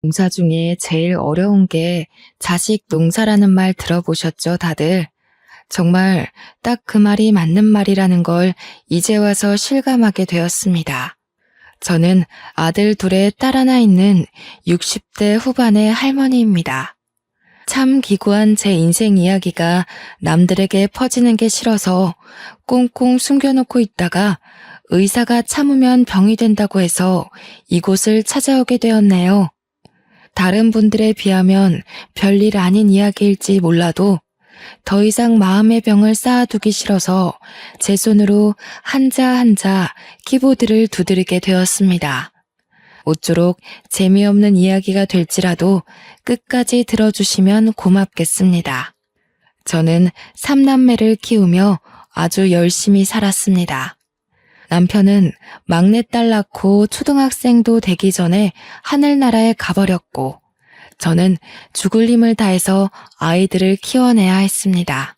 농사 중에 제일 어려운 게 자식 농사라는 말 들어보셨죠, 다들? 정말 딱 그 말이 맞는 말이라는 걸 이제 와서 실감하게 되었습니다. 저는 아들 둘에 딸 하나 있는 60대 후반의 할머니입니다. 참 기구한 제 인생 이야기가 남들에게 퍼지는 게 싫어서 꽁꽁 숨겨놓고 있다가 의사가 참으면 병이 된다고 해서 이곳을 찾아오게 되었네요. 다른 분들에 비하면 별일 아닌 이야기일지 몰라도 더 이상 마음의 병을 쌓아두기 싫어서 제 손으로 한자 한자 키보드를 두드리게 되었습니다. 모쪼록 재미없는 이야기가 될지라도 끝까지 들어주시면 고맙겠습니다. 저는 3남매를 키우며 아주 열심히 살았습니다. 남편은 막내딸 낳고 초등학생도 되기 전에 하늘나라에 가버렸고 저는 죽을 힘을 다해서 아이들을 키워내야 했습니다.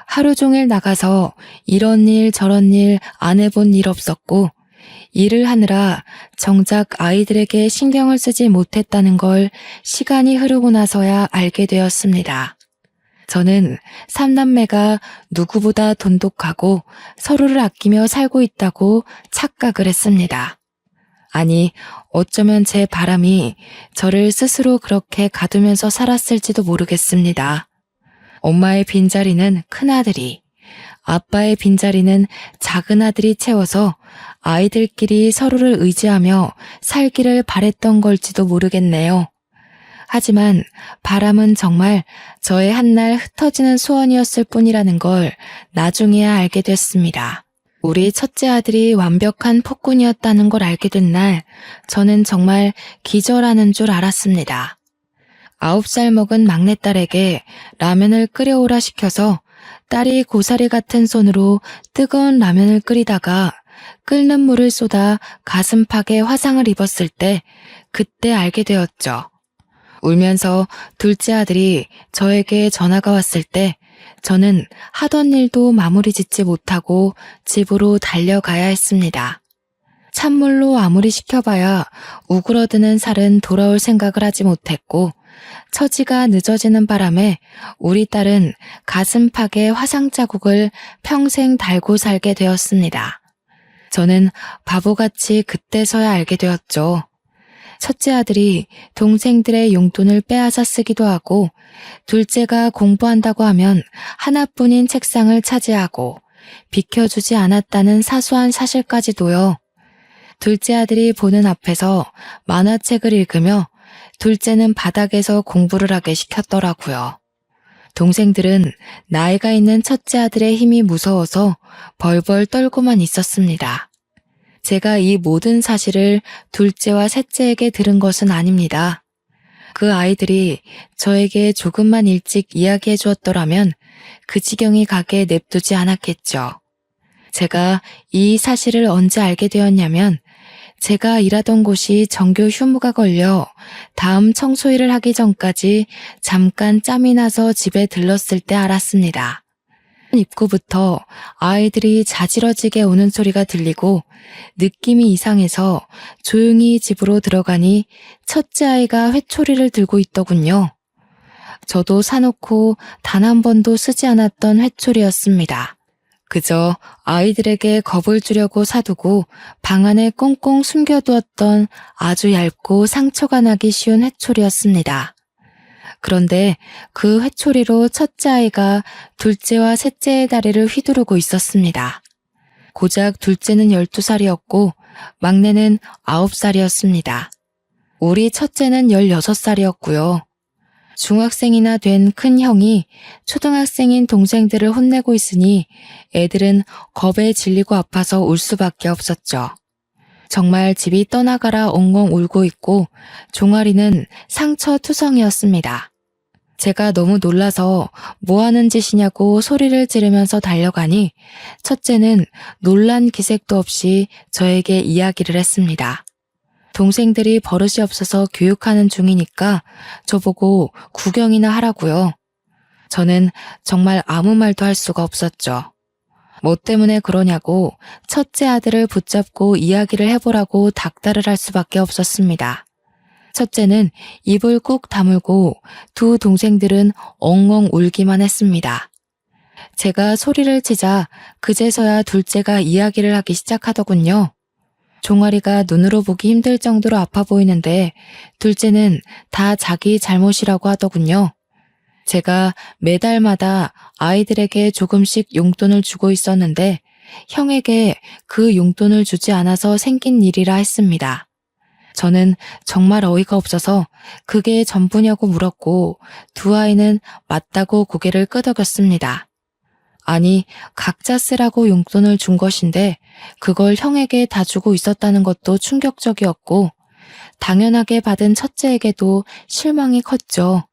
하루 종일 나가서 이런 일 저런 일 안 해본 일 없었고 일을 하느라 정작 아이들에게 신경을 쓰지 못했다는 걸 시간이 흐르고 나서야 알게 되었습니다. 저는 3남매가 누구보다 돈독하고 서로를 아끼며 살고 있다고 착각을 했습니다. 아니, 어쩌면 제 바람이 저를 스스로 그렇게 가두면서 살았을지도 모르겠습니다. 엄마의 빈자리는 큰아들이, 아빠의 빈자리는 작은아들이 채워서 아이들끼리 서로를 의지하며 살기를 바랬던 걸지도 모르겠네요. 하지만 바람은 정말 저의 한날 흩어지는 소원이었을 뿐이라는 걸 나중에야 알게 됐습니다. 우리 첫째 아들이 완벽한 폭군이었다는 걸 알게 된 날, 저는 정말 기절하는 줄 알았습니다. 9살 먹은 막내딸에게 라면을 끓여오라 시켜서 딸이 고사리 같은 손으로 뜨거운 라면을 끓이다가 끓는 물을 쏟아 가슴팍에 화상을 입었을 때 그때 알게 되었죠. 울면서 둘째 아들이 저에게 전화가 왔을 때 저는 하던 일도 마무리 짓지 못하고 집으로 달려가야 했습니다. 찬물로 아무리 식혀봐야 우그러드는 살은 돌아올 생각을 하지 못했고 처지가 늦어지는 바람에 우리 딸은 가슴팍에 화상 자국을 평생 달고 살게 되었습니다. 저는 바보같이 그때서야 알게 되었죠. 첫째 아들이 동생들의 용돈을 빼앗아 쓰기도 하고 둘째가 공부한다고 하면 하나뿐인 책상을 차지하고 비켜주지 않았다는 사소한 사실까지도요. 둘째 아들이 보는 앞에서 만화책을 읽으며 둘째는 바닥에서 공부를 하게 시켰더라고요. 동생들은 나이가 있는 첫째 아들의 힘이 무서워서 벌벌 떨고만 있었습니다. 제가 이 모든 사실을 둘째와 셋째에게 들은 것은 아닙니다. 그 아이들이 저에게 조금만 일찍 이야기해 주었더라면 그 지경이 가게 냅두지 않았겠죠. 제가 이 사실을 언제 알게 되었냐면 제가 일하던 곳이 정규 휴무가 걸려 다음 청소일을 하기 전까지 잠깐 짬이 나서 집에 들렀을 때 알았습니다. 입구부터 아이들이 자지러지게 우는 소리가 들리고 느낌이 이상해서 조용히 집으로 들어가니 첫째 아이가 회초리를 들고 있더군요. 저도 사놓고 단 한 번도 쓰지 않았던 회초리였습니다. 그저 아이들에게 겁을 주려고 사두고 방 안에 꽁꽁 숨겨두었던 아주 얇고 상처가 나기 쉬운 회초리였습니다. 그런데 그 회초리로 첫째 아이가 둘째와 셋째의 다리를 휘두르고 있었습니다. 고작 둘째는 12살이었고 막내는 9살이었습니다. 우리 첫째는 16살이었고요. 중학생이나 된 큰 형이 초등학생인 동생들을 혼내고 있으니 애들은 겁에 질리고 아파서 울 수밖에 없었죠. 정말 집이 떠나가라 엉엉 울고 있고 종아리는 상처투성이었습니다. 제가 너무 놀라서 뭐 하는 짓이냐고 소리를 지르면서 달려가니 첫째는 놀란 기색도 없이 저에게 이야기를 했습니다. 동생들이 버릇이 없어서 교육하는 중이니까 저보고 구경이나 하라고요. 저는 정말 아무 말도 할 수가 없었죠. 뭐 때문에 그러냐고 첫째 아들을 붙잡고 이야기를 해보라고 닥달을 할 수밖에 없었습니다. 첫째는 입을 꾹 다물고 두 동생들은 엉엉 울기만 했습니다. 제가 소리를 치자 그제서야 둘째가 이야기를 하기 시작하더군요. 종아리가 눈으로 보기 힘들 정도로 아파 보이는데 둘째는 다 자기 잘못이라고 하더군요. 제가 매달마다 아이들에게 조금씩 용돈을 주고 있었는데 형에게 그 용돈을 주지 않아서 생긴 일이라 했습니다. 저는 정말 어이가 없어서 그게 전부냐고 물었고 두 아이는 맞다고 고개를 끄덕였습니다. 아니, 각자 쓰라고 용돈을 준 것인데 그걸 형에게 다 주고 있었다는 것도 충격적이었고 당연하게 받은 첫째에게도 실망이 컸죠.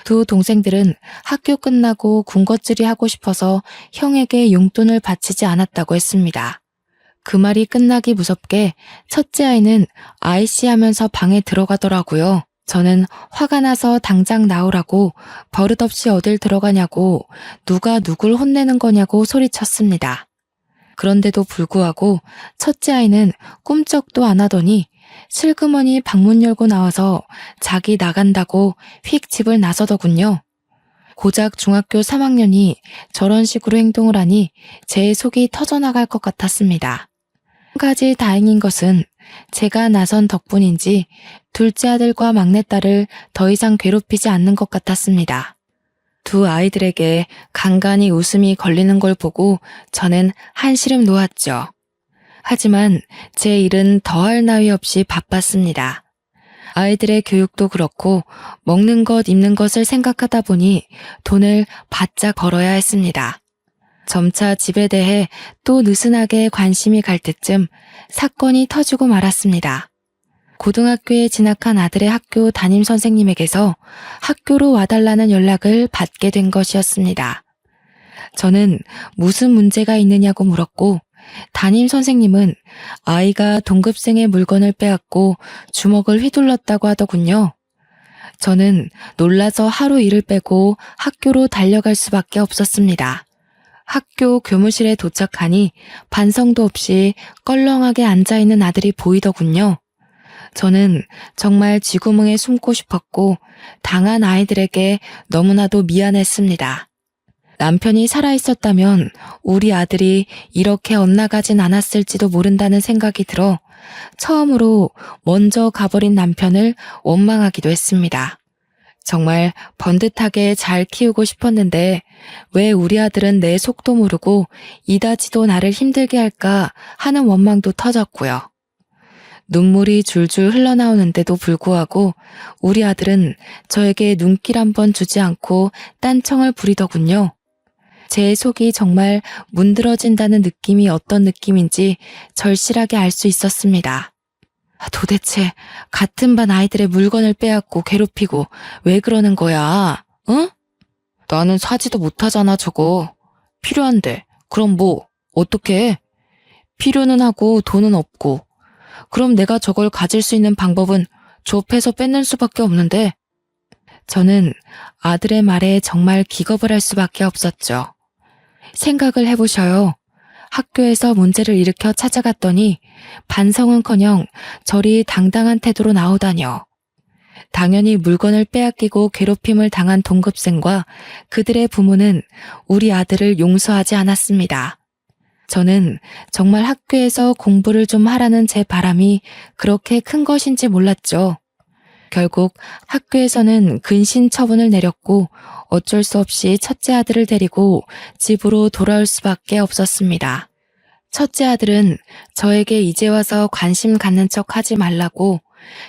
두 동생들은 학교 끝나고 군것질이 하고 싶어서 형에게 용돈을 바치지 않았다고 했습니다. 그 말이 끝나기 무섭게 첫째 아이는 아이씨 하면서 방에 들어가더라고요. 저는 화가 나서 당장 나오라고 버릇없이 어딜 들어가냐고 누가 누굴 혼내는 거냐고 소리쳤습니다. 그런데도 불구하고 첫째 아이는 꿈쩍도 안 하더니 슬그머니 방문 열고 나와서 자기 나간다고 휙 집을 나서더군요. 고작 중학교 3학년이 저런 식으로 행동을 하니 제 속이 터져나갈 것 같았습니다. 한 가지 다행인 것은 제가 나선 덕분인지 둘째 아들과 막내딸을 더 이상 괴롭히지 않는 것 같았습니다. 두 아이들에게 간간히 웃음이 걸리는 걸 보고 저는 한시름 놓았죠. 하지만 제 일은 더할 나위 없이 바빴습니다. 아이들의 교육도 그렇고 먹는 것 입는 것을 생각하다 보니 돈을 바짝 벌어야 했습니다. 점차 집에 대해 또 느슨하게 관심이 갈 때쯤 사건이 터지고 말았습니다. 고등학교에 진학한 아들의 학교 담임 선생님에게서 학교로 와달라는 연락을 받게 된 것이었습니다. 저는 무슨 문제가 있느냐고 물었고 담임 선생님은 아이가 동급생의 물건을 빼앗고 주먹을 휘둘렀다고 하더군요. 저는 놀라서 하루 일을 빼고 학교로 달려갈 수밖에 없었습니다. 학교 교무실에 도착하니 반성도 없이 껄렁하게 앉아있는 아들이 보이더군요. 저는 정말 쥐구멍에 숨고 싶었고 당한 아이들에게 너무나도 미안했습니다. 남편이 살아있었다면 우리 아들이 이렇게 엇나가진 않았을지도 모른다는 생각이 들어 처음으로 먼저 가버린 남편을 원망하기도 했습니다. 정말 번듯하게 잘 키우고 싶었는데 왜 우리 아들은 내 속도 모르고 이다지도 나를 힘들게 할까 하는 원망도 터졌고요. 눈물이 줄줄 흘러나오는데도 불구하고 우리 아들은 저에게 눈길 한번 주지 않고 딴청을 부리더군요. 제 속이 정말 문드러진다는 느낌이 어떤 느낌인지 절실하게 알 수 있었습니다. 도대체 같은 반 아이들의 물건을 빼앗고 괴롭히고 왜 그러는 거야? 응? 나는 사지도 못하잖아 저거. 필요한데 그럼 뭐 어떡해? 필요는 하고 돈은 없고 그럼 내가 저걸 가질 수 있는 방법은 좁해서 뺏는 수밖에 없는데 저는 아들의 말에 정말 기겁을 할 수밖에 없었죠. 생각을 해보셔요. 학교에서 문제를 일으켜 찾아갔더니 반성은커녕 저리 당당한 태도로 나오다뇨. 당연히 물건을 빼앗기고 괴롭힘을 당한 동급생과 그들의 부모는 우리 아들을 용서하지 않았습니다. 저는 정말 학교에서 공부를 좀 하라는 제 바람이 그렇게 큰 것인지 몰랐죠. 결국 학교에서는 근신 처분을 내렸고 어쩔 수 없이 첫째 아들을 데리고 집으로 돌아올 수밖에 없었습니다. 첫째 아들은 저에게 이제 와서 관심 갖는 척 하지 말라고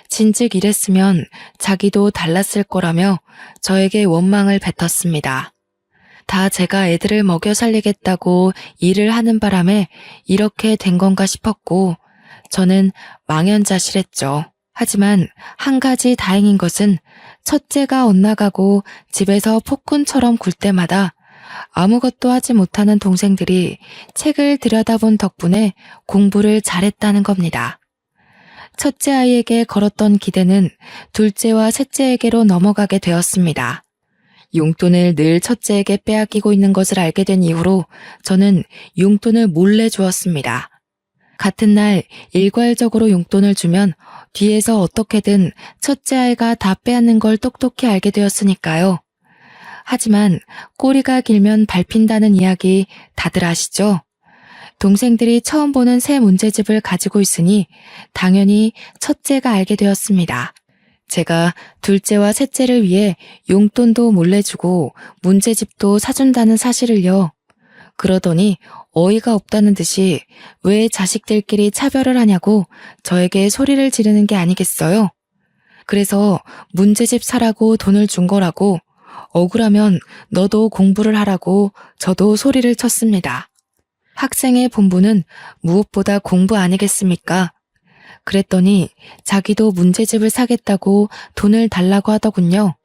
진즉 이랬으면 자기도 달랐을 거라며 저에게 원망을 뱉었습니다. 다 제가 애들을 먹여 살리겠다고 일을 하는 바람에 이렇게 된 건가 싶었고 저는 망연자실했죠. 하지만 한 가지 다행인 것은 첫째가 엇나가고 집에서 폭군처럼 굴 때마다 아무것도 하지 못하는 동생들이 책을 들여다본 덕분에 공부를 잘했다는 겁니다. 첫째 아이에게 걸었던 기대는 둘째와 셋째에게로 넘어가게 되었습니다. 용돈을 늘 첫째에게 빼앗기고 있는 것을 알게 된 이후로 저는 용돈을 몰래 주었습니다. 같은 날 일괄적으로 용돈을 주면 뒤에서 어떻게든 첫째 아이가 다 빼앗는 걸 똑똑히 알게 되었으니까요. 하지만 꼬리가 길면 밟힌다는 이야기 다들 아시죠? 동생들이 처음 보는 새 문제집을 가지고 있으니 당연히 첫째가 알게 되었습니다. 제가 둘째와 셋째를 위해 용돈도 몰래 주고 문제집도 사준다는 사실을요. 그러더니 어이가 없다는 듯이 왜 자식들끼리 차별을 하냐고 저에게 소리를 지르는 게 아니겠어요? 그래서 문제집 사라고 돈을 준 거라고, 억울하면 너도 공부를 하라고 저도 소리를 쳤습니다. 학생의 본분은 무엇보다 공부 아니겠습니까? 그랬더니 자기도 문제집을 사겠다고 돈을 달라고 하더군요.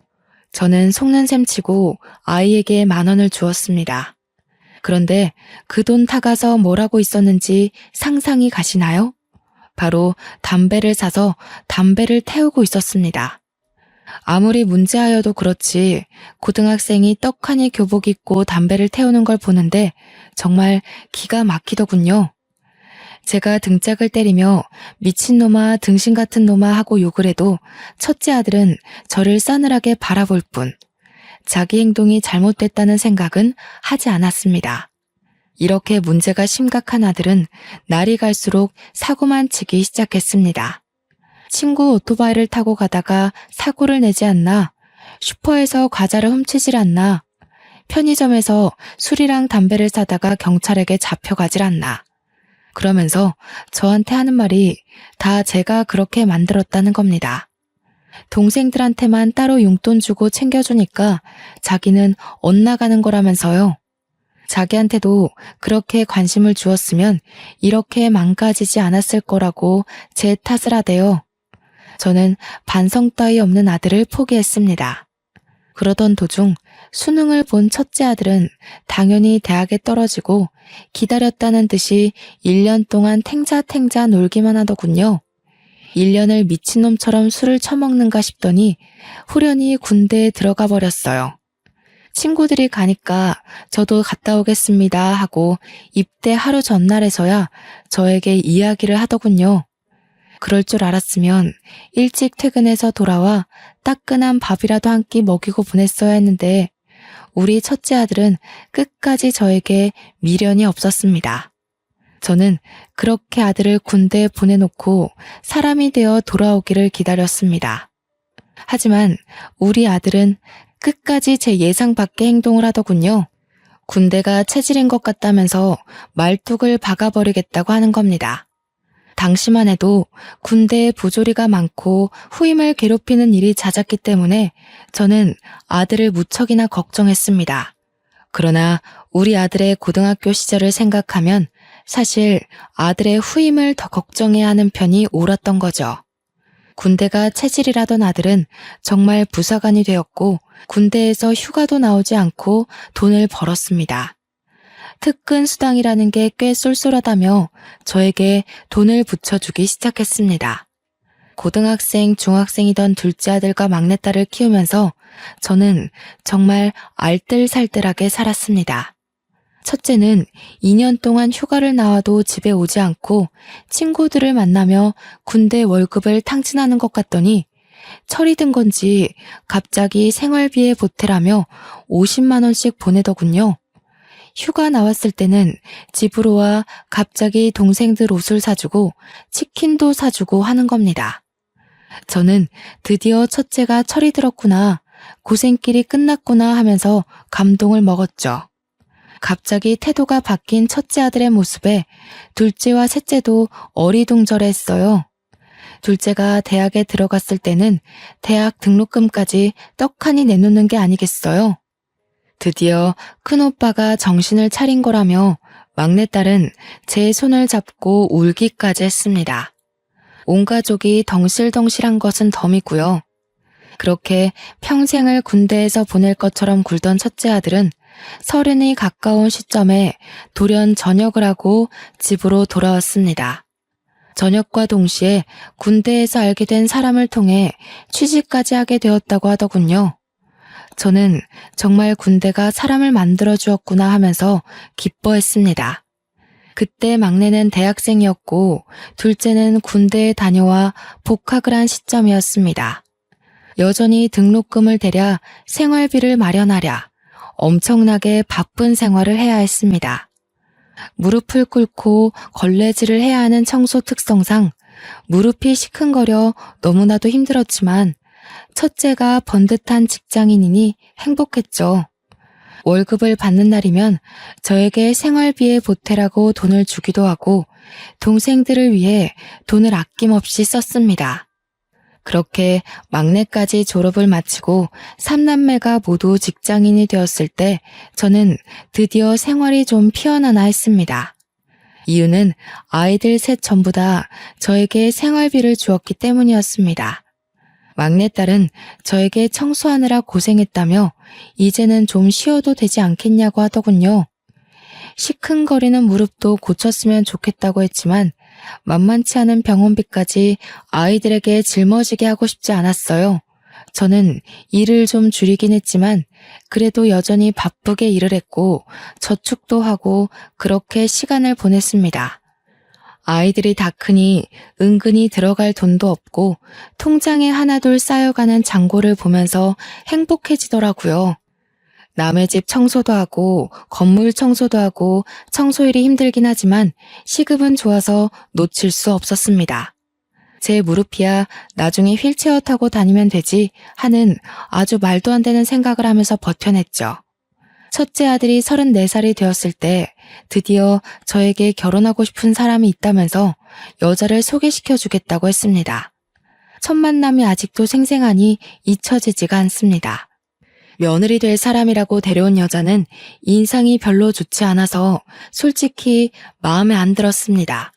저는 속는 셈 치고 아이에게 10,000원을 주었습니다. 그런데 그 돈 타가서 뭐라고 있었는지 상상이 가시나요? 바로 담배를 사서 담배를 태우고 있었습니다. 아무리 문제하여도 그렇지 고등학생이 떡하니 교복 입고 담배를 태우는 걸 보는데 정말 기가 막히더군요. 제가 등짝을 때리며 미친놈아 등신 같은 놈아 하고 욕을 해도 첫째 아들은 저를 싸늘하게 바라볼 뿐 자기 행동이 잘못됐다는 생각은 하지 않았습니다. 이렇게 문제가 심각한 아들은 날이 갈수록 사고만 치기 시작했습니다. 친구 오토바이를 타고 가다가 사고를 내지 않나, 슈퍼에서 과자를 훔치질 않나, 편의점에서 술이랑 담배를 사다가 경찰에게 잡혀가질 않나. 그러면서 저한테 하는 말이 다 제가 그렇게 만들었다는 겁니다. 동생들한테만 따로 용돈 주고 챙겨주니까 자기는 엇나가는 거라면서요. 자기한테도 그렇게 관심을 주었으면 이렇게 망가지지 않았을 거라고 제 탓을 하대요. 저는 반성 따위 없는 아들을 포기했습니다. 그러던 도중 수능을 본 첫째 아들은 당연히 대학에 떨어지고 기다렸다는 듯이 1년 동안 탱자탱자 놀기만 하더군요. 1년을 미친놈처럼 술을 처먹는가 싶더니 후련히 군대에 들어가 버렸어요. 친구들이 가니까 저도 갔다 오겠습니다 하고 입대 하루 전날에서야 저에게 이야기를 하더군요. 그럴 줄 알았으면 일찍 퇴근해서 돌아와 따끈한 밥이라도 한 끼 먹이고 보냈어야 했는데 우리 첫째 아들은 끝까지 저에게 미련이 없었습니다. 저는 그렇게 아들을 군대에 보내놓고 사람이 되어 돌아오기를 기다렸습니다. 하지만 우리 아들은 끝까지 제 예상 밖의 행동을 하더군요. 군대가 체질인 것 같다면서 말뚝을 박아버리겠다고 하는 겁니다. 당시만 해도 군대에 부조리가 많고 후임을 괴롭히는 일이 잦았기 때문에 저는 아들을 무척이나 걱정했습니다. 그러나 우리 아들의 고등학교 시절을 생각하면 사실 아들의 후임을 더 걱정해야 하는 편이 옳았던 거죠. 군대가 체질이라던 아들은 정말 부사관이 되었고 군대에서 휴가도 나오지 않고 돈을 벌었습니다. 특근 수당이라는 게 꽤 쏠쏠하다며 저에게 돈을 붙여주기 시작했습니다. 고등학생, 중학생이던 둘째 아들과 막내딸을 키우면서 저는 정말 알뜰살뜰하게 살았습니다. 첫째는 2년 동안 휴가를 나와도 집에 오지 않고 친구들을 만나며 군대 월급을 탕진하는 것 같더니 철이 든 건지 갑자기 생활비에 보태라며 50만 원씩 보내더군요. 휴가 나왔을 때는 집으로 와 갑자기 동생들 옷을 사주고 치킨도 사주고 하는 겁니다. 저는 드디어 첫째가 철이 들었구나, 고생길이 끝났구나 하면서 감동을 먹었죠. 갑자기 태도가 바뀐 첫째 아들의 모습에 둘째와 셋째도 어리둥절했어요. 둘째가 대학에 들어갔을 때는 대학 등록금까지 떡하니 내놓는 게 아니겠어요? 드디어 큰오빠가 정신을 차린 거라며 막내딸은 제 손을 잡고 울기까지 했습니다. 온 가족이 덩실덩실한 것은 덤이고요. 그렇게 평생을 군대에서 보낼 것처럼 굴던 첫째 아들은 30이 가까운 시점에 돌연 전역을 하고 집으로 돌아왔습니다. 전역과 동시에 군대에서 알게 된 사람을 통해 취직까지 하게 되었다고 하더군요. 저는 정말 군대가 사람을 만들어 주었구나 하면서 기뻐했습니다. 그때 막내는 대학생이었고 둘째는 군대에 다녀와 복학을 한 시점이었습니다. 여전히 등록금을 대랴 생활비를 마련하랴 엄청나게 바쁜 생활을 해야 했습니다. 무릎을 꿇고 걸레질을 해야 하는 청소 특성상 무릎이 시큰거려 너무나도 힘들었지만 첫째가 번듯한 직장인이니 행복했죠. 월급을 받는 날이면 저에게 생활비에 보태라고 돈을 주기도 하고 동생들을 위해 돈을 아낌없이 썼습니다. 그렇게 막내까지 졸업을 마치고 3남매가 모두 직장인이 되었을 때 저는 드디어 생활이 좀 피어나나 했습니다. 이유는 아이들 셋 전부 다 저에게 생활비를 주었기 때문이었습니다. 막내딸은 저에게 청소하느라 고생했다며 이제는 좀 쉬어도 되지 않겠냐고 하더군요. 시큰거리는 무릎도 고쳤으면 좋겠다고 했지만 만만치 않은 병원비까지 아이들에게 짊어지게 하고 싶지 않았어요. 저는 일을 좀 줄이긴 했지만 그래도 여전히 바쁘게 일을 했고 저축도 하고 그렇게 시간을 보냈습니다. 아이들이 다 크니 은근히 들어갈 돈도 없고 통장에 하나둘 쌓여가는 잔고를 보면서 행복해지더라고요. 남의 집 청소도 하고 건물 청소도 하고 청소일이 힘들긴 하지만 시급은 좋아서 놓칠 수 없었습니다. 제 무릎이야 나중에 휠체어 타고 다니면 되지 하는 아주 말도 안 되는 생각을 하면서 버텨냈죠. 첫째 아들이 34살이 되었을 때 드디어 저에게 결혼하고 싶은 사람이 있다면서 여자를 소개시켜 주겠다고 했습니다. 첫 만남이 아직도 생생하니 잊혀지지가 않습니다. 며느리 될 사람이라고 데려온 여자는 인상이 별로 좋지 않아서 솔직히 마음에 안 들었습니다.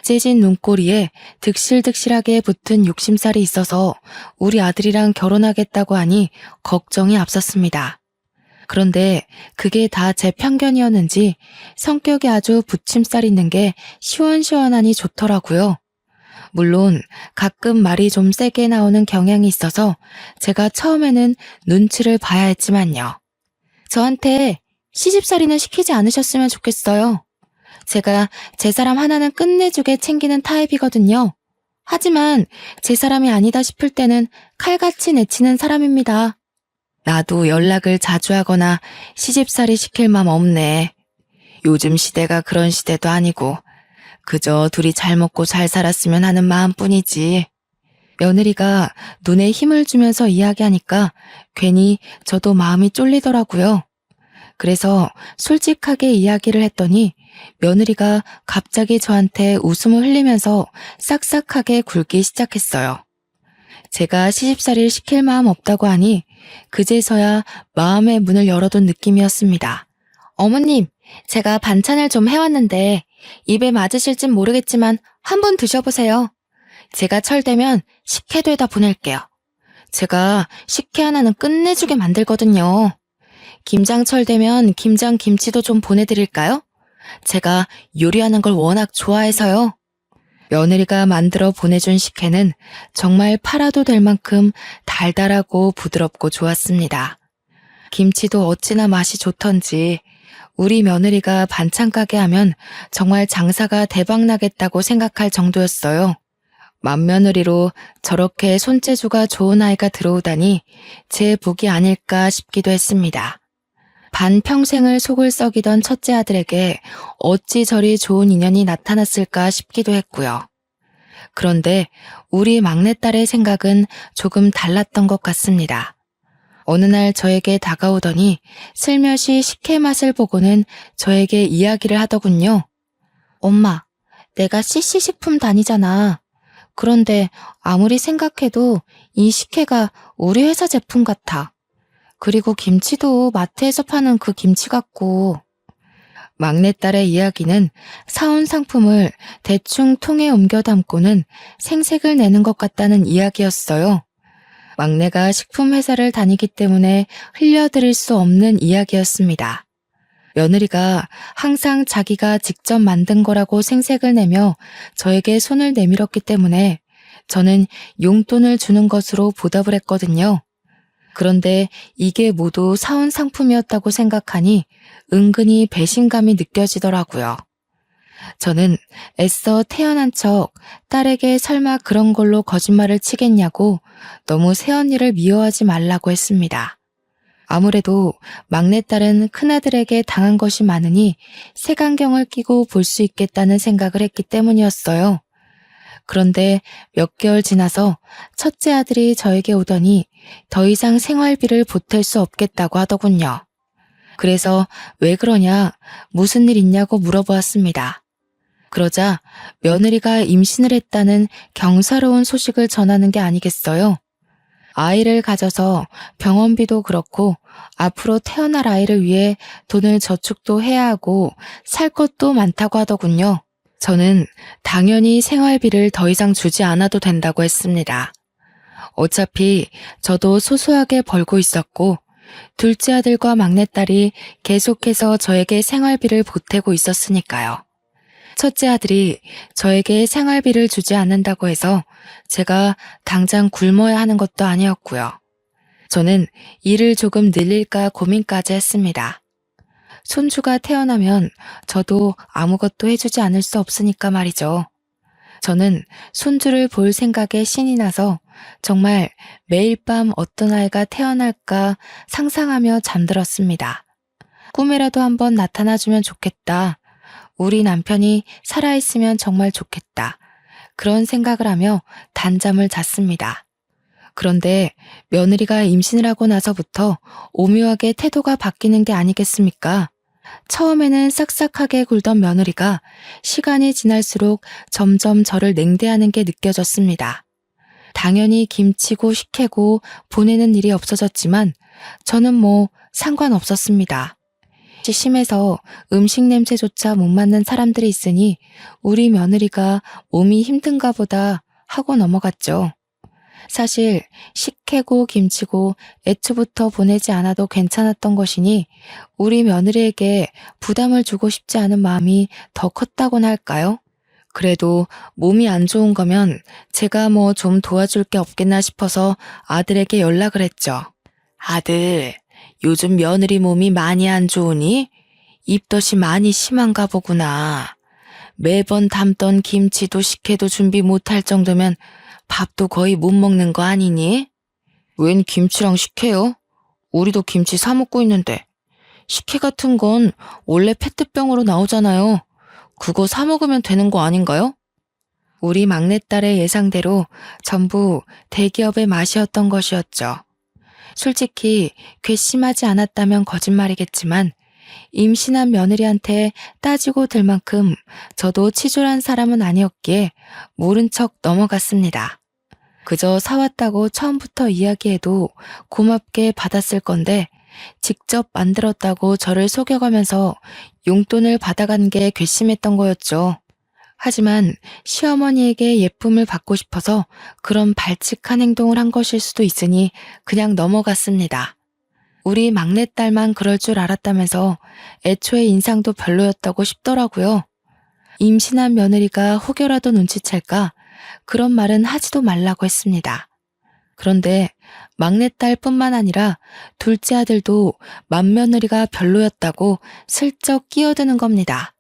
째진 눈꼬리에 득실득실하게 붙은 욕심살이 있어서 우리 아들이랑 결혼하겠다고 하니 걱정이 앞섰습니다. 그런데 그게 다 제 편견이었는지 성격이 아주 부침살 있는 게 시원시원하니 좋더라고요. 물론 가끔 말이 좀 세게 나오는 경향이 있어서 제가 처음에는 눈치를 봐야 했지만요. 저한테 시집살이는 시키지 않으셨으면 좋겠어요. 제가 제 사람 하나는 끝내주게 챙기는 타입이거든요. 하지만 제 사람이 아니다 싶을 때는 칼같이 내치는 사람입니다. 나도 연락을 자주 하거나 시집살이 시킬 맘 없네. 요즘 시대가 그런 시대도 아니고 그저 둘이 잘 먹고 잘 살았으면 하는 마음뿐이지. 며느리가 눈에 힘을 주면서 이야기하니까 괜히 저도 마음이 쫄리더라고요. 그래서 솔직하게 이야기를 했더니 며느리가 갑자기 저한테 웃음을 흘리면서 싹싹하게 굴기 시작했어요. 제가 시집살이를 시킬 마음 없다고 하니 그제서야 마음의 문을 열어둔 느낌이었습니다. 어머님, 제가 반찬을 좀 해왔는데 입에 맞으실진 모르겠지만 한번 드셔보세요. 제가 철되면 식혜도에다 보낼게요. 제가 식혜 하나는 끝내주게 만들거든요. 김장철 되면 김장김치도 좀 보내드릴까요? 제가 요리하는 걸 워낙 좋아해서요. 며느리가 만들어 보내준 식혜는 정말 팔아도 될 만큼 달달하고 부드럽고 좋았습니다. 김치도 어찌나 맛이 좋던지 우리 며느리가 반찬 가게 하면 정말 장사가 대박나겠다고 생각할 정도였어요. 맏며느리로 저렇게 손재주가 좋은 아이가 들어오다니 제 복이 아닐까 싶기도 했습니다. 반평생을 속을 썩이던 첫째 아들에게 어찌 저리 좋은 인연이 나타났을까 싶기도 했고요. 그런데 우리 막내딸의 생각은 조금 달랐던 것 같습니다. 어느 날 저에게 다가오더니 슬며시 식혜 맛을 보고는 저에게 이야기를 하더군요. 엄마, 내가 CC식품 다니잖아. 그런데 아무리 생각해도 이 식혜가 우리 회사 제품 같아. 그리고 김치도 마트에서 파는 그 김치 같고. 막내딸의 이야기는 사온 상품을 대충 통에 옮겨 담고는 생색을 내는 것 같다는 이야기였어요. 막내가 식품회사를 다니기 때문에 흘려드릴 수 없는 이야기였습니다. 며느리가 항상 자기가 직접 만든 거라고 생색을 내며 저에게 손을 내밀었기 때문에 저는 용돈을 주는 것으로 보답을 했거든요. 그런데 이게 모두 사온 상품이었다고 생각하니 은근히 배신감이 느껴지더라고요. 저는 애써 태어난 척 딸에게 설마 그런 걸로 거짓말을 치겠냐고 너무 새언니를 미워하지 말라고 했습니다. 아무래도 막내딸은 큰아들에게 당한 것이 많으니 색안경을 끼고 볼 수 있겠다는 생각을 했기 때문이었어요. 그런데 몇 개월 지나서 첫째 아들이 저에게 오더니 더 이상 생활비를 보탤 수 없겠다고 하더군요. 그래서 왜 그러냐, 무슨 일 있냐고 물어보았습니다. 그러자 며느리가 임신을 했다는 경사로운 소식을 전하는 게 아니겠어요? 아이를 가져서 병원비도 그렇고 앞으로 태어날 아이를 위해 돈을 저축도 해야 하고 살 것도 많다고 하더군요. 저는 당연히 생활비를 더 이상 주지 않아도 된다고 했습니다. 어차피 저도 소소하게 벌고 있었고 둘째 아들과 막내딸이 계속해서 저에게 생활비를 보태고 있었으니까요. 첫째 아들이 저에게 생활비를 주지 않는다고 해서 제가 당장 굶어야 하는 것도 아니었고요. 저는 일을 조금 늘릴까 고민까지 했습니다. 손주가 태어나면 저도 아무것도 해주지 않을 수 없으니까 말이죠. 저는 손주를 볼 생각에 신이 나서 정말 매일 밤 어떤 아이가 태어날까 상상하며 잠들었습니다. 꿈에라도 한번 나타나주면 좋겠다. 우리 남편이 살아있으면 정말 좋겠다. 그런 생각을 하며 단잠을 잤습니다. 그런데 며느리가 임신을 하고 나서부터 오묘하게 태도가 바뀌는 게 아니겠습니까? 처음에는 싹싹하게 굴던 며느리가 시간이 지날수록 점점 저를 냉대하는 게 느껴졌습니다. 당연히 김치고 식혜고 보내는 일이 없어졌지만 저는 뭐 상관없었습니다. 심해서 음식 냄새조차 못 맡는 사람들이 있으니 우리 며느리가 몸이 힘든가 보다 하고 넘어갔죠. 사실 식혜고 김치고 애초부터 보내지 않아도 괜찮았던 것이니 우리 며느리에게 부담을 주고 싶지 않은 마음이 더 컸다고나 할까요? 그래도 몸이 안 좋은 거면 제가 뭐 좀 도와줄 게 없겠나 싶어서 아들에게 연락을 했죠. 아들, 요즘 며느리 몸이 많이 안 좋으니 입덧이 많이 심한가 보구나. 매번 담던 김치도 식혜도 준비 못할 정도면 밥도 거의 못 먹는 거 아니니? 웬 김치랑 식혜요? 우리도 김치 사 먹고 있는데. 식혜 같은 건 원래 페트병으로 나오잖아요. 그거 사 먹으면 되는 거 아닌가요? 우리 막내딸의 예상대로 전부 대기업의 맛이었던 것이었죠. 솔직히 괘씸하지 않았다면 거짓말이겠지만 임신한 며느리한테 따지고 들 만큼 저도 치졸한 사람은 아니었기에 모른 척 넘어갔습니다. 그저 사왔다고 처음부터 이야기해도 고맙게 받았을 건데 직접 만들었다고 저를 속여가면서 용돈을 받아간 게 괘씸했던 거였죠. 하지만 시어머니에게 예쁨을 받고 싶어서 그런 발칙한 행동을 한 것일 수도 있으니 그냥 넘어갔습니다. 우리 막내딸만 그럴 줄 알았다면서 애초에 인상도 별로였다고 싶더라고요. 임신한 며느리가 혹여라도 눈치챌까 그런 말은 하지도 말라고 했습니다. 그런데 막내딸뿐만 아니라 둘째 아들도 맏며느리가 별로였다고 슬쩍 끼어드는 겁니다.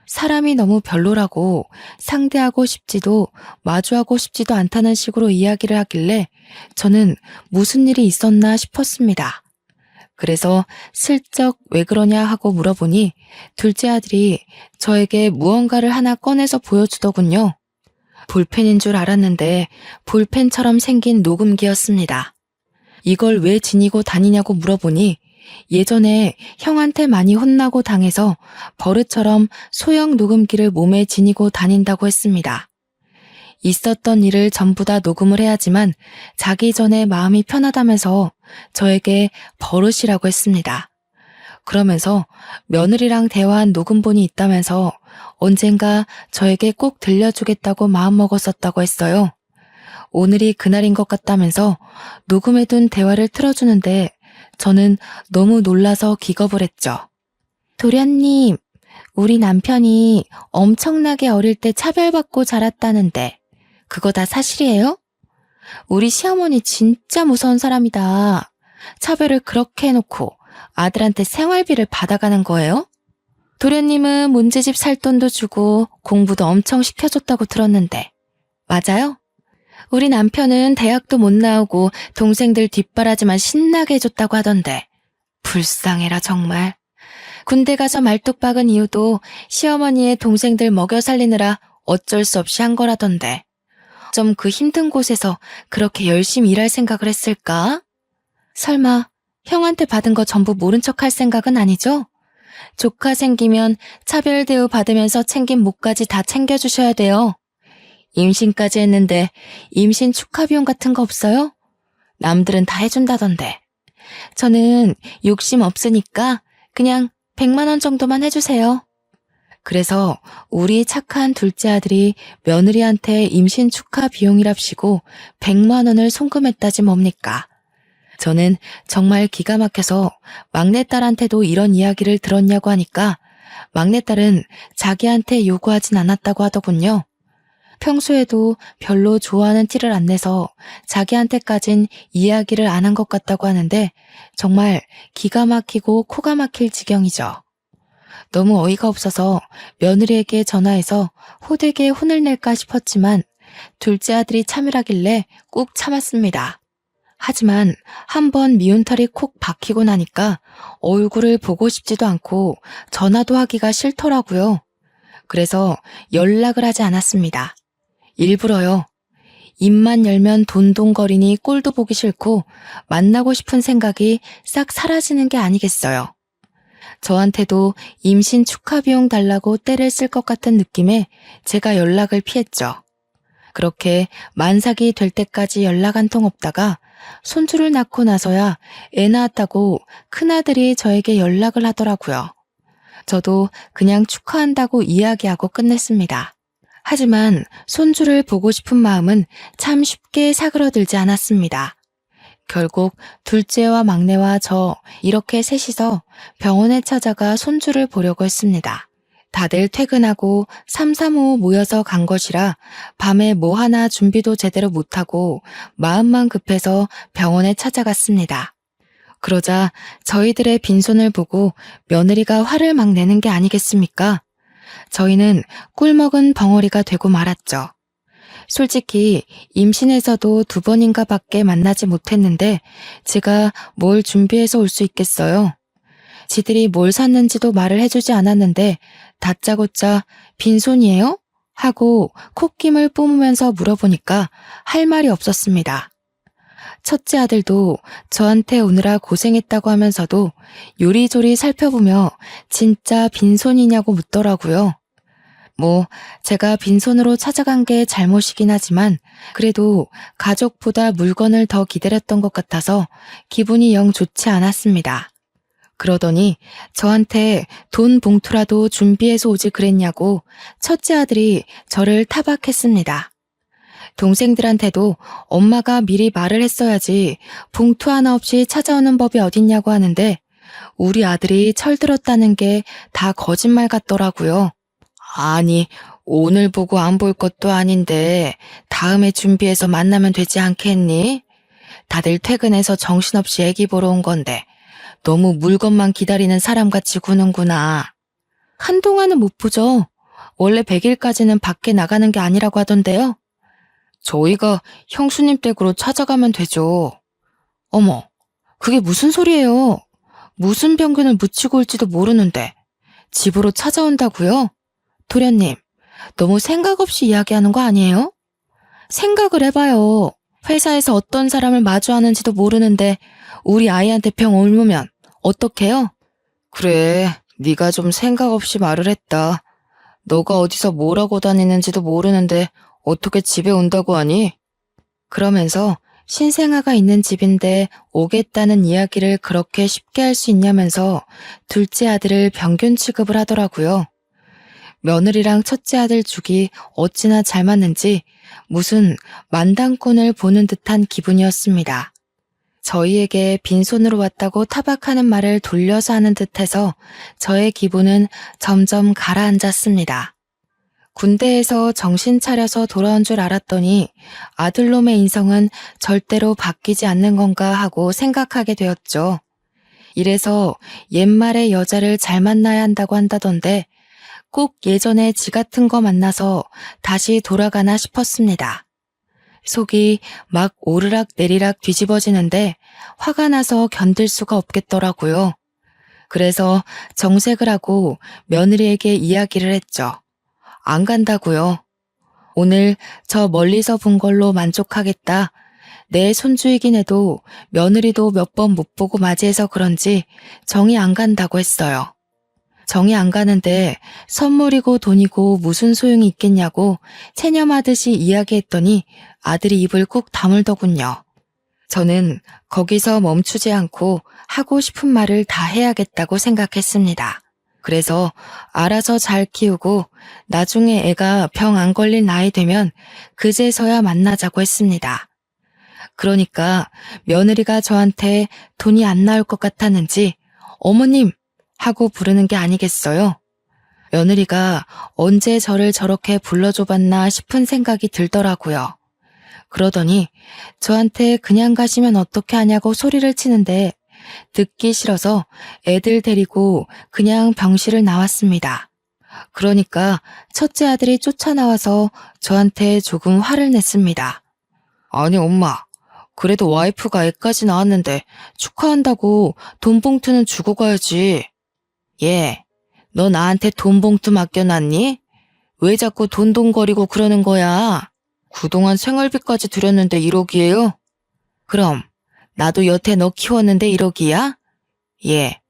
사람이 너무 별로라고 상대하고 싶지도 마주하고 싶지도 않다는 식으로 이야기를 하길래 저는 무슨 일이 있었나 싶었습니다. 그래서 슬쩍 왜 그러냐 하고 물어보니 둘째 아들이 저에게 무언가를 하나 꺼내서 보여주더군요. 볼펜인 줄 알았는데 볼펜처럼 생긴 녹음기였습니다. 이걸 왜 지니고 다니냐고 물어보니 예전에 형한테 많이 혼나고 당해서 버릇처럼 소형 녹음기를 몸에 지니고 다닌다고 했습니다. 있었던 일을 전부 다 녹음을 해야지만 자기 전에 마음이 편하다면서 저에게 버릇이라고 했습니다. 그러면서 며느리랑 대화한 녹음본이 있다면서 언젠가 저에게 꼭 들려주겠다고 마음먹었었다고 했어요. 오늘이 그날인 것 같다면서 녹음해둔 대화를 틀어주는데 저는 너무 놀라서 기겁을 했죠. 도련님, 우리 남편이 엄청나게 어릴 때 차별받고 자랐다는데 그거 다 사실이에요? 우리 시어머니 진짜 무서운 사람이다. 차별을 그렇게 해놓고 아들한테 생활비를 받아가는 거예요? 도련님은 문제집 살 돈도 주고 공부도 엄청 시켜줬다고 들었는데 맞아요? 우리 남편은 대학도 못 나오고 동생들 뒷바라지만 신나게 해줬다고 하던데 불쌍해라 정말. 군대 가서 말뚝 박은 이유도 시어머니의 동생들 먹여 살리느라 어쩔 수 없이 한 거라던데 좀 그 힘든 곳에서 그렇게 열심히 일할 생각을 했을까? 설마 형한테 받은 거 전부 모른 척 할 생각은 아니죠? 조카 생기면 차별 대우 받으면서 챙긴 목까지 다 챙겨주셔야 돼요. 임신까지 했는데 임신 축하 비용 같은 거 없어요? 남들은 다 해준다던데. 저는 욕심 없으니까 그냥 100만 원 정도만 해주세요. 그래서 우리 착한 둘째 아들이 며느리한테 임신 축하 비용이랍시고 100만 원을 송금했다지 뭡니까? 저는 정말 기가 막혀서 막내딸한테도 이런 이야기를 들었냐고 하니까 막내딸은 자기한테 요구하진 않았다고 하더군요. 평소에도 별로 좋아하는 티를 안 내서 자기한테까진 이야기를 안 한 것 같다고 하는데 정말 기가 막히고 코가 막힐 지경이죠. 너무 어이가 없어서 며느리에게 전화해서 호되게 혼을 낼까 싶었지만 둘째 아들이 참으라길래 꾹 참았습니다. 하지만 한번 미운 털이 콕 박히고 나니까 얼굴을 보고 싶지도 않고 전화도 하기가 싫더라고요. 그래서 연락을 하지 않았습니다. 일부러요. 입만 열면 돈돈거리니 꼴도 보기 싫고 만나고 싶은 생각이 싹 사라지는 게 아니겠어요. 저한테도 임신 축하 비용 달라고 떼를 쓸 것 같은 느낌에 제가 연락을 피했죠. 그렇게 만삭이 될 때까지 연락 한 통 없다가 손주를 낳고 나서야 애 낳았다고 큰아들이 저에게 연락을 하더라고요. 저도 그냥 축하한다고 이야기하고 끝냈습니다. 하지만 손주를 보고 싶은 마음은 참 쉽게 사그러들지 않았습니다. 결국 둘째와 막내와 저 이렇게 셋이서 병원에 찾아가 손주를 보려고 했습니다. 다들 퇴근하고 삼삼오오 모여서 간 것이라 밤에 뭐 하나 준비도 제대로 못하고 마음만 급해서 병원에 찾아갔습니다. 그러자 저희들의 빈손을 보고 며느리가 화를 막 내는 게 아니겠습니까? 저희는 꿀먹은 벙어리가 되고 말았죠. 솔직히 임신해서도 2번인가 밖에 만나지 못했는데 제가 뭘 준비해서 올 수 있겠어요? 지들이 뭘 샀는지도 말을 해주지 않았는데 다짜고짜 빈손이에요? 하고 콧김을 뿜으면서 물어보니까 할 말이 없었습니다. 첫째 아들도 저한테 오느라 고생했다고 하면서도 요리조리 살펴보며 진짜 빈손이냐고 묻더라고요. 뭐 제가 빈손으로 찾아간 게 잘못이긴 하지만 그래도 가족보다 물건을 더 기다렸던 것 같아서 기분이 영 좋지 않았습니다. 그러더니 저한테 돈 봉투라도 준비해서 오지 그랬냐고 첫째 아들이 저를 타박했습니다. 동생들한테도 엄마가 미리 말을 했어야지 봉투 하나 없이 찾아오는 법이 어딨냐고 하는데 우리 아들이 철들었다는 게 다 거짓말 같더라고요. 아니, 오늘 보고 안 볼 것도 아닌데 다음에 준비해서 만나면 되지 않겠니? 다들 퇴근해서 정신없이 애기 보러 온 건데 너무 물건만 기다리는 사람같이 구는구나. 한동안은 못 보죠. 원래 100일까지는 밖에 나가는 게 아니라고 하던데요. 저희가 형수님 댁으로 찾아가면 되죠. 어머, 그게 무슨 소리예요? 무슨 병균을 묻히고 올지도 모르는데 집으로 찾아온다고요? 도련님, 너무 생각 없이 이야기하는 거 아니에요? 생각을 해봐요. 회사에서 어떤 사람을 마주하는지도 모르는데 우리 아이한테 병 옮으면 어떡해요? 그래, 네가 좀 생각 없이 말을 했다. 너가 어디서 뭘 하고 다니는지도 모르는데 어떻게 집에 온다고 하니? 그러면서 신생아가 있는 집인데 오겠다는 이야기를 그렇게 쉽게 할 수 있냐면서 둘째 아들을 병균 취급을 하더라고요. 며느리랑 첫째 아들 죽이 어찌나 잘 맞는지 무슨 만당꾼을 보는 듯한 기분이었습니다. 저희에게 빈손으로 왔다고 타박하는 말을 돌려서 하는 듯해서 저의 기분은 점점 가라앉았습니다. 군대에서 정신 차려서 돌아온 줄 알았더니 아들놈의 인성은 절대로 바뀌지 않는 건가 하고 생각하게 되었죠. 이래서 옛말에 여자를 잘 만나야 한다고 한다던데 꼭 예전에 지 같은 거 만나서 다시 돌아가나 싶었습니다. 속이 막 오르락 내리락 뒤집어지는데 화가 나서 견딜 수가 없겠더라고요. 그래서 정색을 하고 며느리에게 이야기를 했죠. 안 간다고요. 오늘 저 멀리서 본 걸로 만족하겠다. 내 손주이긴 해도 며느리도 몇 번 못 보고 맞이해서 그런지 정이 안 간다고 했어요. 정이 안 가는데 선물이고 돈이고 무슨 소용이 있겠냐고 체념하듯이 이야기했더니 아들이 입을 꾹 다물더군요. 저는 거기서 멈추지 않고 하고 싶은 말을 다 해야겠다고 생각했습니다. 그래서 알아서 잘 키우고 나중에 애가 병 안 걸릴 나이 되면 그제서야 만나자고 했습니다. 그러니까 며느리가 저한테 돈이 안 나올 것 같았는지 어머님 하고 부르는 게 아니겠어요? 며느리가 언제 저를 저렇게 불러줘봤나 싶은 생각이 들더라고요. 그러더니 저한테 그냥 가시면 어떻게 하냐고 소리를 치는데 듣기 싫어서 애들 데리고 그냥 병실을 나왔습니다. 그러니까 첫째 아들이 쫓아나와서 저한테 조금 화를 냈습니다. 아니 엄마, 그래도 와이프가 애까지 낳았는데 축하한다고 돈 봉투는 주고 가야지. 얘, 너 나한테 돈 봉투 맡겨놨니? 왜 자꾸 돈돈거리고 그러는 거야? 그동안 생활비까지 들였는데 1억이에요? 그럼 나도 여태 너 키웠는데 1억이야? 얘,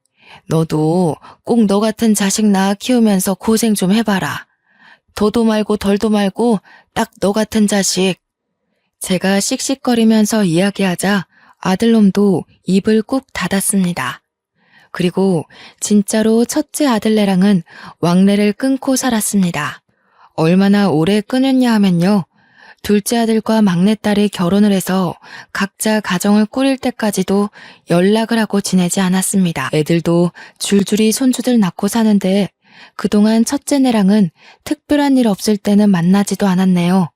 너도 꼭 너 같은 자식 낳아 키우면서 고생 좀 해봐라. 더도 말고 덜도 말고 딱 너 같은 자식. 제가 씩씩거리면서 이야기하자 아들놈도 입을 꾹 닫았습니다. 그리고 진짜로 첫째 아들네랑은 왕래를 끊고 살았습니다. 얼마나 오래 끊었냐 하면요. 둘째 아들과 막내딸이 결혼을 해서 각자 가정을 꾸릴 때까지도 연락을 하고 지내지 않았습니다. 애들도 줄줄이 손주들 낳고 사는데 그동안 첫째네랑은 특별한 일 없을 때는 만나지도 않았네요.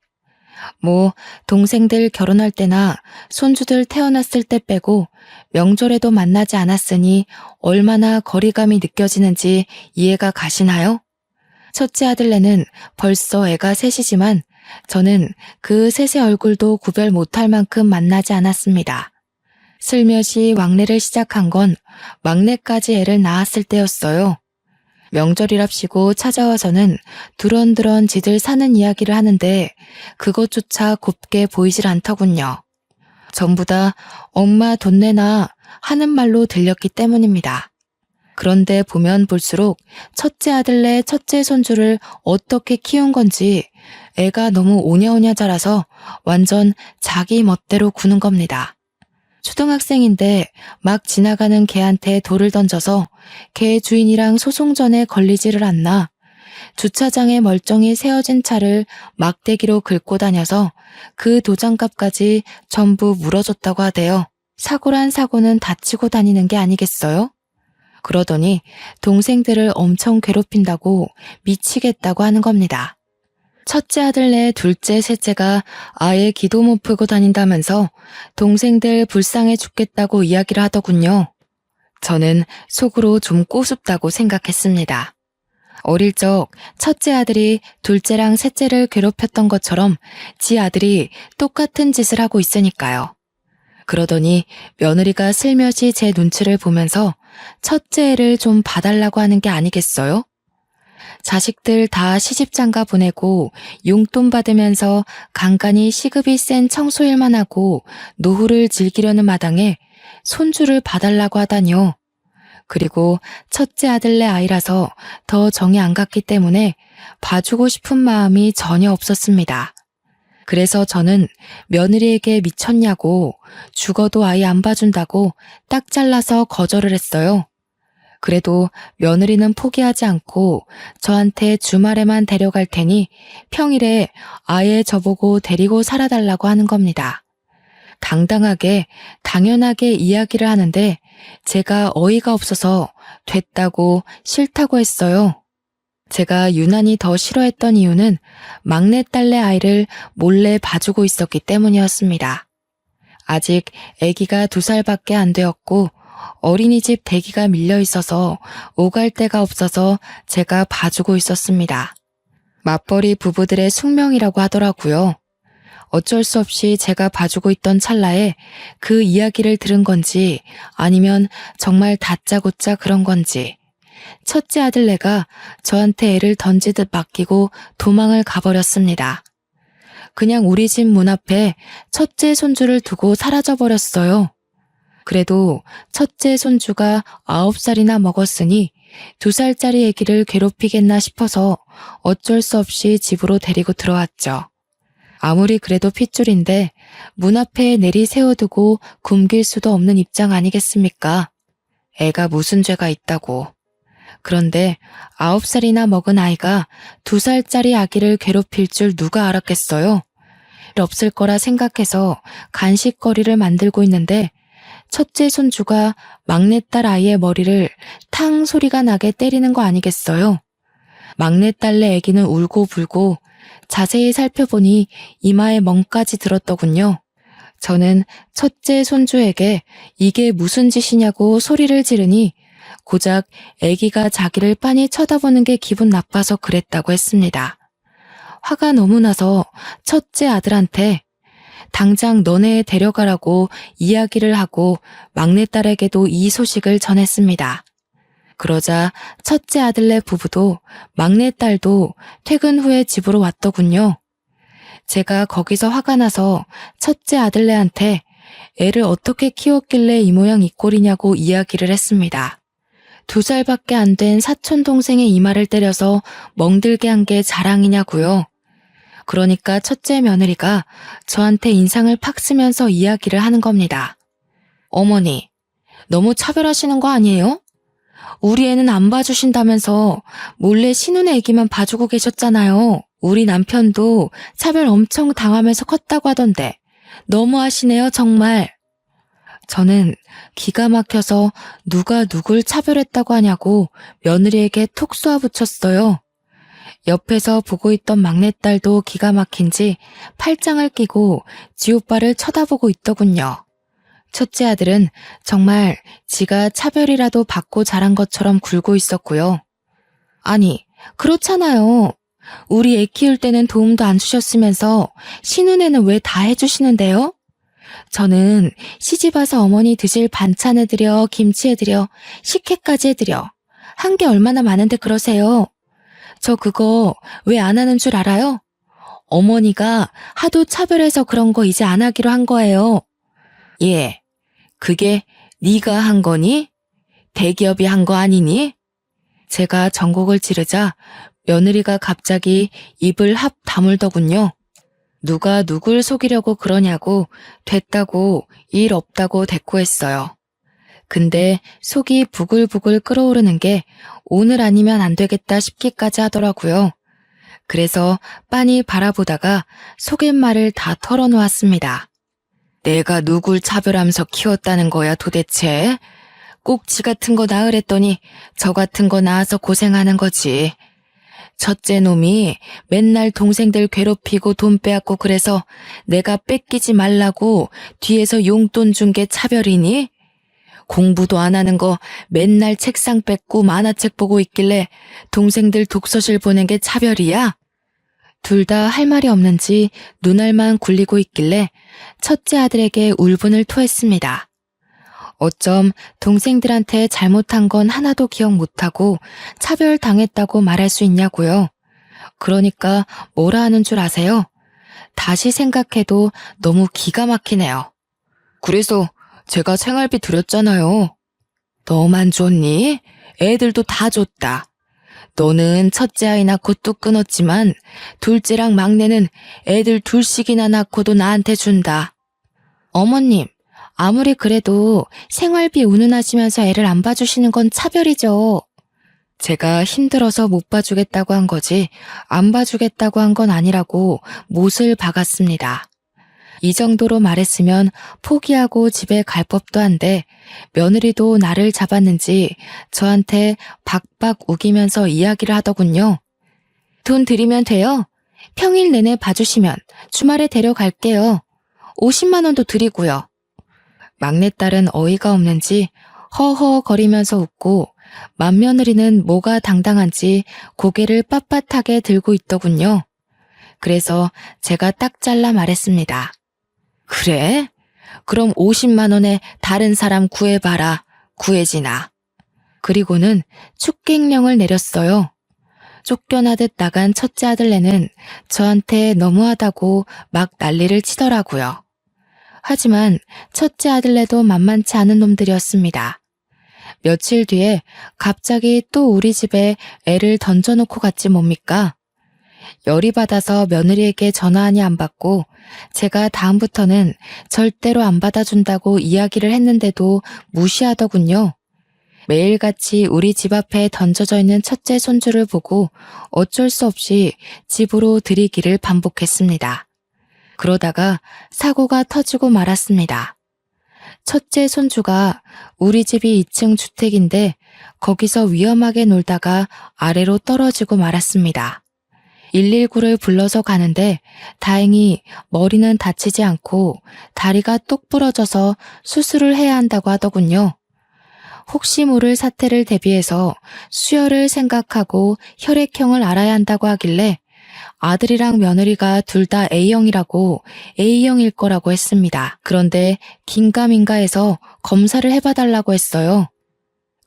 동생들 결혼할 때나 손주들 태어났을 때 빼고 명절에도 만나지 않았으니 얼마나 거리감이 느껴지는지 이해가 가시나요? 첫째 아들네는 벌써 애가 셋이지만 저는 그 셋의 얼굴도 구별 못할 만큼 만나지 않았습니다. 슬며시 왕래를 시작한 건 막내까지 애를 낳았을 때였어요. 명절이랍시고 찾아와서는 두런두런 지들 사는 이야기를 하는데 그것조차 곱게 보이질 않더군요. 전부 다 엄마 돈 내놔 하는 말로 들렸기 때문입니다. 그런데 보면 볼수록 첫째 아들네 첫째 손주를 어떻게 키운 건지 애가 너무 오냐오냐 자라서 완전 자기 멋대로 구는 겁니다. 초등학생인데 막 지나가는 개한테 돌을 던져서 개 주인이랑 소송전에 걸리지를 않나. 주차장에 멀쩡히 세워진 차를 막대기로 긁고 다녀서 그 도장값까지 전부 물어줬다고 하대요. 사고란 사고는 다치고 다니는 게 아니겠어요? 그러더니 동생들을 엄청 괴롭힌다고 미치겠다고 하는 겁니다. 첫째 아들네 둘째 셋째가 아예 기도 못 풀고 다닌다면서 동생들 불쌍해 죽겠다고 이야기를 하더군요. 저는 속으로 좀 꼬숩다고 생각했습니다. 어릴 적 첫째 아들이 둘째랑 셋째를 괴롭혔던 것처럼 지 아들이 똑같은 짓을 하고 있으니까요. 그러더니 며느리가 슬며시 제 눈치를 보면서 첫째 애를 좀 봐달라고 하는 게 아니겠어요? 자식들 다 시집장가 보내고 용돈 받으면서 간간히 시급이 센 청소일만 하고 노후를 즐기려는 마당에 손주를 봐달라고 하다니요. 그리고 첫째 아들네 아이라서 더 정이 안 갔기 때문에 봐주고 싶은 마음이 전혀 없었습니다. 그래서 저는 며느리에게 미쳤냐고 죽어도 아이 안 봐준다고 딱 잘라서 거절을 했어요. 그래도 며느리는 포기하지 않고 저한테 주말에만 데려갈 테니 평일에 아예 저보고 데리고 살아달라고 하는 겁니다. 당당하게 당연하게 이야기를 하는데 제가 어이가 없어서 됐다고 싫다고 했어요. 제가 유난히 더 싫어했던 이유는 막내딸내 아이를 몰래 봐주고 있었기 때문이었습니다. 아직 아기가 2살밖에 안 되었고 어린이집 대기가 밀려 있어서 오갈 데가 없어서 제가 봐주고 있었습니다. 맞벌이 부부들의 숙명이라고 하더라고요. 어쩔 수 없이 제가 봐주고 있던 찰나에 그 이야기를 들은 건지 아니면 정말 다짜고짜 그런 건지 첫째 아들네가 저한테 애를 던지듯 맡기고 도망을 가버렸습니다. 그냥 우리 집 문 앞에 첫째 손주를 두고 사라져버렸어요. 그래도 첫째 손주가 9살이나 먹었으니 2살짜리 아기를 괴롭히겠나 싶어서 어쩔 수 없이 집으로 데리고 들어왔죠. 아무리 그래도 핏줄인데 문 앞에 내리 세워두고 굶길 수도 없는 입장 아니겠습니까? 애가 무슨 죄가 있다고. 그런데 9살이나 먹은 아이가 2살짜리 아기를 괴롭힐 줄 누가 알았겠어요? 없을 거라 생각해서 간식거리를 만들고 있는데 첫째 손주가 막내딸 아이의 머리를 탕 소리가 나게 때리는 거 아니겠어요? 막내딸네 아기는 울고 불고 자세히 살펴보니 이마에 멍까지 들었더군요. 저는 첫째 손주에게 이게 무슨 짓이냐고 소리를 지르니 고작 아기가 자기를 빤히 쳐다보는 게 기분 나빠서 그랬다고 했습니다. 화가 너무 나서 첫째 아들한테 당장 너네 데려가라고 이야기를 하고 막내딸에게도 이 소식을 전했습니다. 그러자 첫째 아들네 부부도 막내딸도 퇴근 후에 집으로 왔더군요. 제가 거기서 화가 나서 첫째 아들네한테 애를 어떻게 키웠길래 이 모양 이 꼴이냐고 이야기를 했습니다. 2살밖에 안 된 사촌 동생의 이마를 때려서 멍들게 한 게 자랑이냐고요. 그러니까 첫째 며느리가 저한테 인상을 팍 쓰면서 이야기를 하는 겁니다. 어머니, 너무 차별하시는 거 아니에요? 우리 애는 안 봐주신다면서 몰래 신혼의 애기만 봐주고 계셨잖아요. 우리 남편도 차별 엄청 당하면서 컸다고 하던데 너무하시네요 정말. 저는 기가 막혀서 누가 누굴 차별했다고 하냐고 며느리에게 톡 쏘아붙였어요. 옆에서 보고 있던 막내딸도 기가 막힌지 팔짱을 끼고 지 오빠를 쳐다보고 있더군요. 첫째 아들은 정말 지가 차별이라도 받고 자란 것처럼 굴고 있었고요. 아니, 그렇잖아요. 우리 애 키울 때는 도움도 안 주셨으면서 신혼에는 왜 다 해주시는데요? 저는 시집와서 어머니 드실 반찬 해드려, 김치 해드려, 식혜까지 해드려. 한 게 얼마나 많은데 그러세요. 저 그거 왜 안 하는 줄 알아요? 어머니가 하도 차별해서 그런 거 이제 안 하기로 한 거예요. 예, 그게 네가 한 거니? 대기업이 한 거 아니니? 제가 전곡을 지르자 며느리가 갑자기 입을 합 다물더군요. 누가 누굴 속이려고 그러냐고 됐다고 일 없다고 대꾸했어요. 근데 속이 부글부글 끓어오르는 게 오늘 아니면 안 되겠다 싶기까지 하더라고요. 그래서 빤히 바라보다가 속갯말을 다 털어놓았습니다. 내가 누굴 차별하면서 키웠다는 거야 도대체? 꼭 지 같은 거 낳으랬더니 저 같은 거 낳아서 고생하는 거지. 첫째 놈이 맨날 동생들 괴롭히고 돈 빼앗고 그래서 내가 뺏기지 말라고 뒤에서 용돈 준 게 차별이니? 공부도 안 하는 거 맨날 책상 뺏고 만화책 보고 있길래 동생들 독서실 보낸 게 차별이야? 둘 다 할 말이 없는지 눈알만 굴리고 있길래 첫째 아들에게 울분을 토했습니다. 어쩜 동생들한테 잘못한 건 하나도 기억 못하고 차별당했다고 말할 수 있냐고요. 그러니까 뭐라 하는 줄 아세요? 다시 생각해도 너무 기가 막히네요. 그래서 제가 생활비 드렸잖아요. 너만 줬니? 애들도 다 줬다. 너는 첫째 아이 낳고 뚝 끊었지만 둘째랑 막내는 애들 둘씩이나 낳고도 나한테 준다. 어머님, 아무리 그래도 생활비 운운하시면서 애를 안 봐주시는 건 차별이죠. 제가 힘들어서 못 봐주겠다고 한 거지 안 봐주겠다고 한 건 아니라고 못을 박았습니다. 이 정도로 말했으면 포기하고 집에 갈 법도 한데 며느리도 나를 잡았는지 저한테 박박 우기면서 이야기를 하더군요. 돈 드리면 돼요. 평일 내내 봐주시면 주말에 데려갈게요. 50만 원도 드리고요. 막내딸은 어이가 없는지 허허거리면서 웃고 맏며느리는 뭐가 당당한지 고개를 빳빳하게 들고 있더군요. 그래서 제가 딱 잘라 말했습니다. 그래? 그럼 50만 원에 다른 사람 구해봐라. 구해지나. 그리고는 축객령을 내렸어요. 쫓겨나듯 나간 첫째 아들네는 저한테 너무하다고 막 난리를 치더라고요. 하지만 첫째 아들네도 만만치 않은 놈들이었습니다. 며칠 뒤에 갑자기 또 우리 집에 애를 던져놓고 갔지 뭡니까? 열이 받아서 며느리에게 전화하니 안 받고 제가 다음부터는 절대로 안 받아준다고 이야기를 했는데도 무시하더군요. 매일같이 우리 집 앞에 던져져 있는 첫째 손주를 보고 어쩔 수 없이 집으로 들이기를 반복했습니다. 그러다가 사고가 터지고 말았습니다. 첫째 손주가 우리 집이 2층 주택인데 거기서 위험하게 놀다가 아래로 떨어지고 말았습니다. 119를 불러서 가는데 다행히 머리는 다치지 않고 다리가 똑 부러져서 수술을 해야 한다고 하더군요. 혹시 모를 사태를 대비해서 수혈을 생각하고 혈액형을 알아야 한다고 하길래 아들이랑 며느리가 둘 다 A형이라고 A형일 거라고 했습니다. 그런데 긴가민가해서 검사를 해봐달라고 했어요.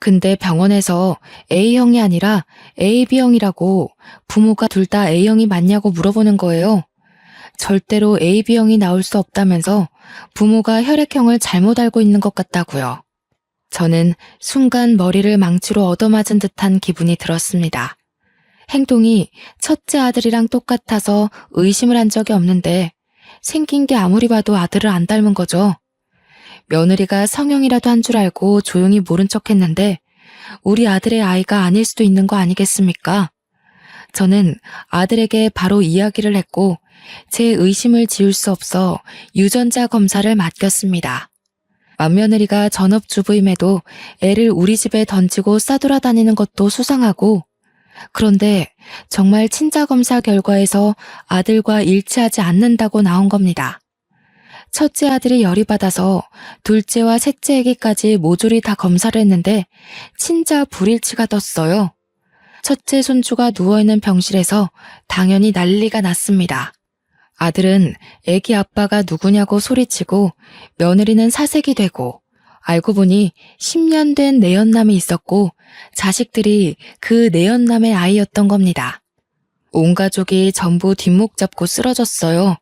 근데 병원에서 A형이 아니라 AB형이라고 부모가 둘 다 A형이 맞냐고 물어보는 거예요. 절대로 AB형이 나올 수 없다면서 부모가 혈액형을 잘못 알고 있는 것 같다고요. 저는 순간 머리를 망치로 얻어맞은 듯한 기분이 들었습니다. 행동이 첫째 아들이랑 똑같아서 의심을 한 적이 없는데 생긴 게 아무리 봐도 아들을 안 닮은 거죠. 며느리가 성형이라도 한 줄 알고 조용히 모른 척 했는데 우리 아들의 아이가 아닐 수도 있는 거 아니겠습니까? 저는 아들에게 바로 이야기를 했고 제 의심을 지울 수 없어 유전자 검사를 맡겼습니다. 맏며느리가 전업주부임에도 애를 우리 집에 던지고 싸돌아다니는 것도 수상하고 그런데 정말 친자검사 결과에서 아들과 일치하지 않는다고 나온 겁니다. 첫째 아들이 열이 받아서 둘째와 셋째 아기까지 모조리 다 검사를 했는데 친자 불일치가 떴어요. 첫째 손주가 누워있는 병실에서 당연히 난리가 났습니다. 아들은 애기 아빠가 누구냐고 소리치고 며느리는 사색이 되고 알고 보니 10년 된 내연남이 있었고 자식들이 그 내연남의 아이였던 겁니다. 온 가족이 전부 뒷목 잡고 쓰러졌어요.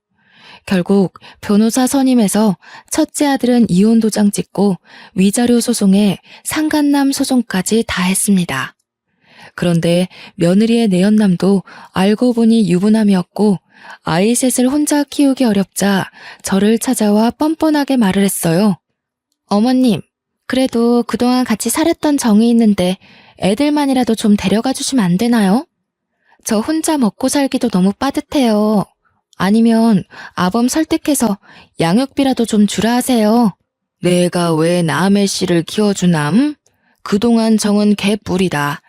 결국 변호사 선임해서 첫째 아들은 이혼 도장 찍고 위자료 소송에 상간남 소송까지 다 했습니다. 그런데 며느리의 내연남도 알고 보니 유부남이었고 아이 셋을 혼자 키우기 어렵자 저를 찾아와 뻔뻔하게 말을 했어요. 어머님, 그래도 그동안 같이 살았던 정이 있는데 애들만이라도 좀 데려가 주시면 안 되나요? 저 혼자 먹고 살기도 너무 빠듯해요. 아니면 아범 설득해서 양육비라도 좀 주라 하세요. 내가 왜 남의 씨를 키워주남? 그동안 정은 개뿔이다.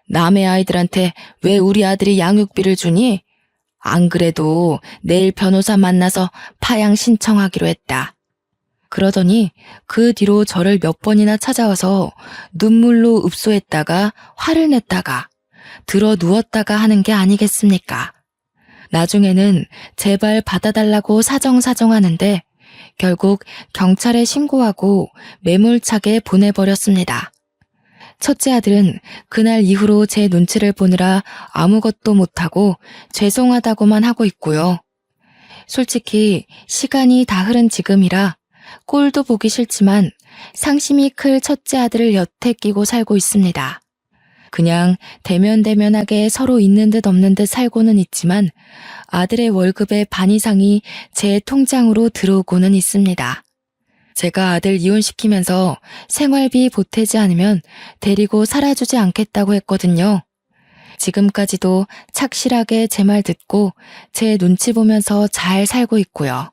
남의 아이들한테 왜 우리 아들이 양육비를 주니? 안 그래도 내일 변호사 만나서 파양 신청하기로 했다. 그러더니 그 뒤로 저를 몇 번이나 찾아와서 눈물로 읍소했다가 화를 냈다가 들어 누웠다가 하는 게 아니겠습니까? 나중에는 제발 받아달라고 사정사정하는데 결국 경찰에 신고하고 매몰차게 보내버렸습니다. 첫째 아들은 그날 이후로 제 눈치를 보느라 아무것도 못하고 죄송하다고만 하고 있고요. 솔직히 시간이 다 흐른 지금이라 꼴도 보기 싫지만 상심이 클 첫째 아들을 여태 끼고 살고 있습니다. 그냥 대면대면하게 서로 있는 듯 없는 듯 살고는 있지만 아들의 월급의 반 이상이 제 통장으로 들어오고는 있습니다. 제가 아들 이혼시키면서 생활비 보태지 않으면 데리고 살아주지 않겠다고 했거든요. 지금까지도 착실하게 제 말 듣고 제 눈치 보면서 잘 살고 있고요.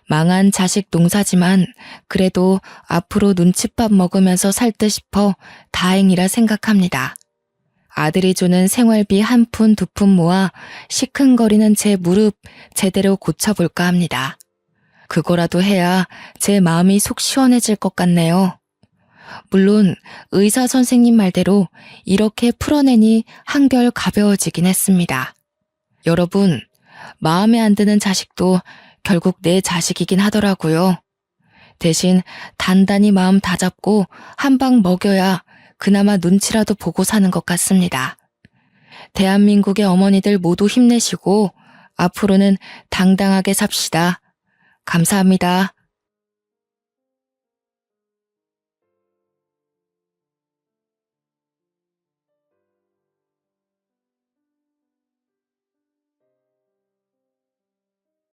망한 자식 농사지만 그래도 앞으로 눈칫밥 먹으면서 살 듯 싶어 다행이라 생각합니다. 아들이 주는 생활비 한 푼 두 푼 모아 시큰거리는 제 무릎 제대로 고쳐볼까 합니다. 그거라도 해야 제 마음이 속 시원해질 것 같네요. 물론 의사 선생님 말대로 이렇게 풀어내니 한결 가벼워지긴 했습니다. 여러분, 마음에 안 드는 자식도 결국 내 자식이긴 하더라고요. 대신 단단히 마음 다잡고 한 방 먹여야 그나마 눈치라도 보고 사는 것 같습니다. 대한민국의 어머니들 모두 힘내시고 앞으로는 당당하게 삽시다. 감사합니다.